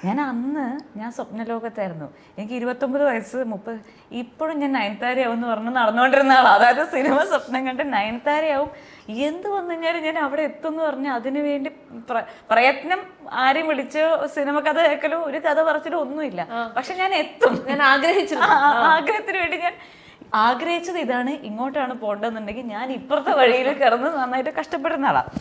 ഞാൻ അന്ന് സ്വപ്നലോകത്തായിരുന്നു. എനിക്ക് 29 വയസ്സ് 30. ഇപ്പോഴും ഞാൻ നയൻതാരയാവും എന്ന് പറഞ്ഞ് നടന്നുകൊണ്ടിരുന്ന ആളാണ്. അതായത് സിനിമ സ്വപ്നം കണ്ട് നയൻതാരയാവും, എന്ത് വന്നു കഴിഞ്ഞാലും ഞാൻ അവിടെ എത്തും എന്ന് പറഞ്ഞ് അതിനു വേണ്ടി പ്രയത്നം. ആരെയും വിളിച്ചോ സിനിമ കഥ കേൾക്കലോ ഒരു കഥ പറച്ചിലോ ഒന്നുമില്ല, പക്ഷെ ഞാൻ എത്തും. ഞാൻ ആഗ്രഹത്തിന് വേണ്ടി ഞാൻ ആഗ്രഹിച്ചത് ഇതാണ്, ഇങ്ങോട്ടാണ് പോകേണ്ടതെന്നുണ്ടെങ്കിൽ ഞാൻ ഇപ്പുറത്തെ വഴിയിൽ കിടന്ന് നന്നായിട്ട് കഷ്ടപ്പെടുന്ന ആളാണ്.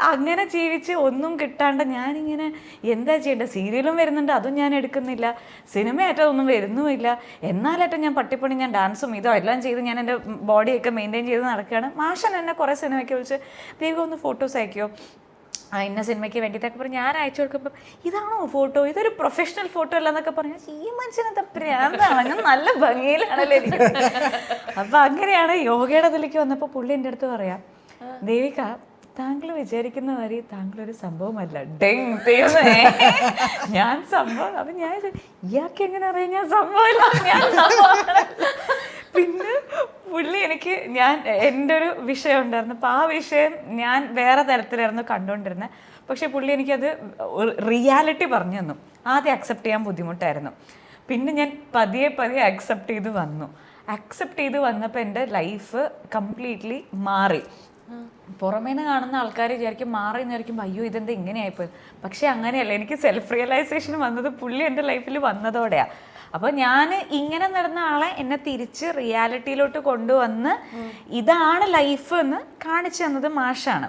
അങ്ങനെ ജീവിച്ച് ഒന്നും കിട്ടാണ്ട് ഞാനിങ്ങനെ എന്താ ചെയ്യേണ്ടത്? സീരിയലും വരുന്നുണ്ട്, അതും ഞാൻ എടുക്കുന്നില്ല. സിനിമയായിട്ട് ഒന്നും വരുന്നുമില്ല. എന്നാലായിട്ട് ഞാൻ പട്ടിപ്പണി, ഞാൻ ഡാൻസും ഇതോ എല്ലാം ചെയ്ത് ഞാൻ എൻ്റെ ബോഡിയൊക്കെ മെയിൻറ്റെയിൻ ചെയ്ത് നടക്കുകയാണ്. മാഷൻ എന്നെ കുറേ സിനിമയ്ക്ക് വിളിച്ച് ദൈവം ഒന്ന് ഫോട്ടോസ് അയക്കുമോ, ഇന്ന സിനിമയ്ക്ക് വേണ്ടിയിട്ടൊക്കെ പറഞ്ഞ് ഞാൻ അയച്ചു കൊടുക്കുമ്പോൾ ഇതാണോ ഫോട്ടോ, ഇതൊരു പ്രൊഫഷണൽ ഫോട്ടോ അല്ല എന്നൊക്കെ പറഞ്ഞാൽ ഈ മനുഷ്യനെന്താ പ്രാന്താണ്, ഞാൻ നല്ല ഭംഗിയിലാണല്ലേ ഇരിക്കുന്നത്. അപ്പം അങ്ങനെയാണ് യോഗയുടെ ഇതിലേക്ക് വന്നപ്പോൾ പുള്ളി എൻ്റെ അടുത്ത് പറയാം, ദേവിക താങ്കൾ വിചാരിക്കുന്ന മാതിരി താങ്കളൊരു സംഭവമല്ല. ഞാൻ സംഭവം. അപ്പം ഞാൻ ഇയാൾക്ക് എങ്ങനെ അറിയാം ഞാൻ സംഭവമില്ല, ഞാൻ സംഭവം. പിന്നെ പുള്ളി എനിക്ക് എൻ്റെ ഒരു വിഷയം ഉണ്ടായിരുന്നു. അപ്പോൾ ആ വിഷയം ഞാൻ വേറെ തരത്തിലായിരുന്നു കണ്ടുകൊണ്ടിരുന്നത്. പക്ഷേ പുള്ളി എനിക്കത് റിയാലിറ്റി പറഞ്ഞു തന്നു. ആദ്യം അക്സെപ്റ്റ് ചെയ്യാൻ ബുദ്ധിമുട്ടായിരുന്നു. പിന്നെ ഞാൻ പതിയെ അക്സെപ്റ്റ് ചെയ്ത് വന്നപ്പോൾ എൻ്റെ ലൈഫ് കംപ്ലീറ്റ്ലി മാറി. പുറമേന്ന് കാണുന്ന ആൾക്കാർ വിചാരിക്കും മാറിയെന്ന് വിചാരിക്കുമ്പോൾ അയ്യോ ഇതെന്താ ഇങ്ങനെയായിപ്പോയി. പക്ഷെ അങ്ങനെയല്ല, എനിക്ക് സെൽഫ് റിയലൈസേഷൻ വന്നത് പുള്ളി എൻ്റെ ലൈഫിൽ വന്നതോടെയാണ്. അപ്പോൾ ഞാൻ ഇങ്ങനെ നടന്ന ആളെ എന്നെ തിരിച്ച് റിയാലിറ്റിയിലോട്ട് കൊണ്ടുവന്ന് ഇതാണ് ലൈഫ് എന്ന് കാണിച്ചു തന്നത് മാഷാണ്.